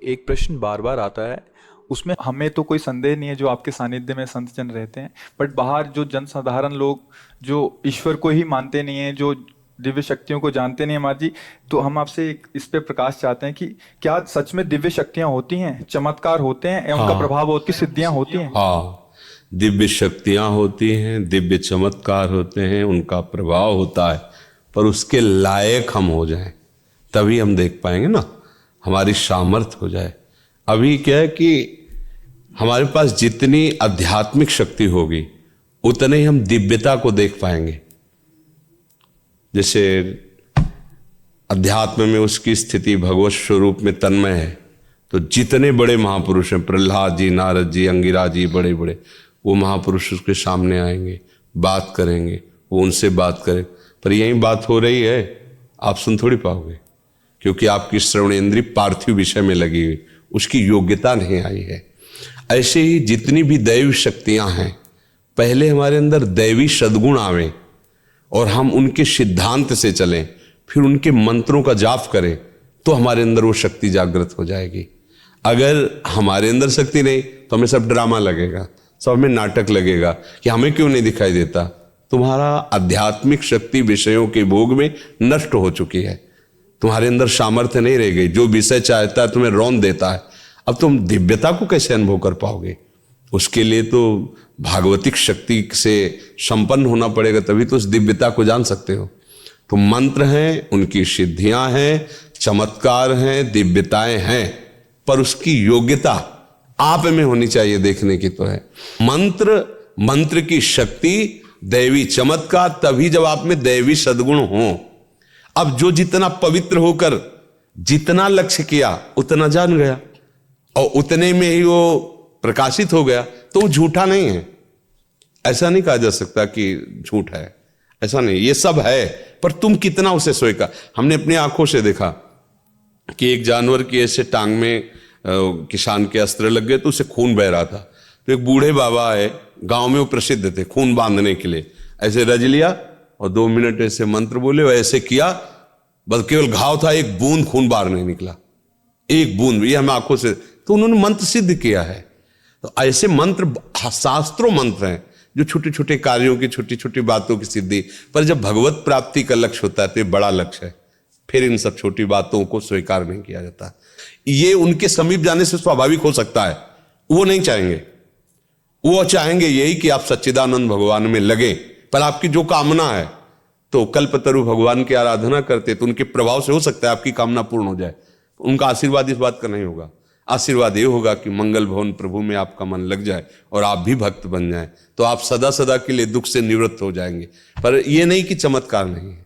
एक प्रश्न बार बार आता है, उसमें हमें तो कोई संदेह नहीं है जो आपके सानिध्य में संत जन रहते हैं, बट बाहर जो जनसाधारण लोग जो ईश्वर को ही मानते नहीं है, जो दिव्य शक्तियों को जानते नहीं है महाराज जी, तो हम आपसे इस पे प्रकाश चाहते हैं कि क्या सच में दिव्य शक्तियां होती हैं, चमत्कार होते हैं, उनका हाँ प्रभाव होती है, सिद्धियां होती हैं? हाँ, दिव्य शक्तियां होती हैं, दिव्य चमत्कार होते हैं, उनका प्रभाव होता है, पर उसके लायक हम हो जाएं तभी हम देख पाएंगे ना, हमारी सामर्थ्य हो जाए। अभी क्या है कि हमारे पास जितनी आध्यात्मिक शक्ति होगी उतने ही हम दिव्यता को देख पाएंगे। जैसे अध्यात्म में उसकी स्थिति भगवत स्वरूप में तन्मय है, तो जितने बड़े महापुरुष हैं, प्रहलाद जी, नारद जी, अंगिरा जी, बड़े बड़े, वो महापुरुष उसके सामने आएंगे, बात करेंगे, वो उनसे बात करें, पर यही बात हो रही है, आप सुन थोड़ी पाओगे, क्योंकि आपकी श्रवणेंद्रिय पार्थिव विषय में लगी हुई, उसकी योग्यता नहीं आई है। ऐसे ही जितनी भी दैवी शक्तियां हैं, पहले हमारे अंदर दैवी सद्गुण आवे और हम उनके सिद्धांत से चलें, फिर उनके मंत्रों का जाप करें, तो हमारे अंदर वो शक्ति जागृत हो जाएगी। अगर हमारे अंदर शक्ति नहीं तो हमें सब ड्रामा लगेगा, सब हमें नाटक लगेगा कि हमें क्यों नहीं दिखाई देता। तुम्हारा आध्यात्मिक शक्ति विषयों के भोग में नष्ट हो चुकी है, तुम्हारे अंदर सामर्थ्य नहीं रह गई, जो विषय चाहता है तुम्हें रौंद देता है। अब तुम दिव्यता को कैसे अनुभव कर पाओगे? उसके लिए तो भागवतिक शक्ति से संपन्न होना पड़ेगा, तभी तो उस दिव्यता को जान सकते हो। तो मंत्र हैं, उनकी सिद्धियां हैं, चमत्कार हैं, दिव्यताएं हैं, पर उसकी योग्यता आप में होनी चाहिए, देखने की तो है। मंत्र की शक्ति, दैवी चमत्कार तभी जब आप में दैवी सद्गुण हो। अब जो जितना पवित्र होकर जितना लक्ष्य किया उतना जान गया और उतने में ही वो प्रकाशित हो गया, तो वो झूठा नहीं है। ऐसा नहीं कहा जा सकता कि झूठ है, ऐसा नहीं, ये सब है, पर तुम कितना उसे स्वीकार। हमने अपनी आंखों से देखा कि एक जानवर की ऐसे टांग में किसान के अस्त्र लग गए तो उसे खून बह रहा था, तो एक बूढ़े बाबा है, गांव में वो प्रसिद्ध थे खून बांधने के लिए, ऐसे रज लिया और 2 मिनट ऐसे मंत्र बोले और ऐसे किया, बस केवल घाव था, एक बूंद खून बाहर नहीं निकला, एक बूंद। ये हम आंखों से, तो उन्होंने मंत्र सिद्ध किया है। तो ऐसे मंत्र शास्त्रों मंत्र हैं जो छोटे छोटे कार्यों की, छोटी छोटी बातों की सिद्धि, पर जब भगवत प्राप्ति का लक्ष्य होता है तो ये बड़ा लक्ष्य है, फिर इन सब छोटी बातों को स्वीकार नहीं किया जाता। ये उनके समीप जाने से स्वाभाविक हो सकता है, वो नहीं चाहेंगे, वो चाहेंगे यही कि आप सच्चिदानंद भगवान में लगे। पर आपकी जो कामना है, तो कल्पतरु भगवान की आराधना करते तो उनके प्रभाव से हो सकता है आपकी कामना पूर्ण हो जाए। उनका आशीर्वाद इस बात का नहीं होगा, आशीर्वाद ये होगा कि मंगल भवन प्रभु में आपका मन लग जाए और आप भी भक्त बन जाएं, तो आप सदा सदा के लिए दुख से निवृत्त हो जाएंगे। पर ये नहीं कि चमत्कार नहीं है।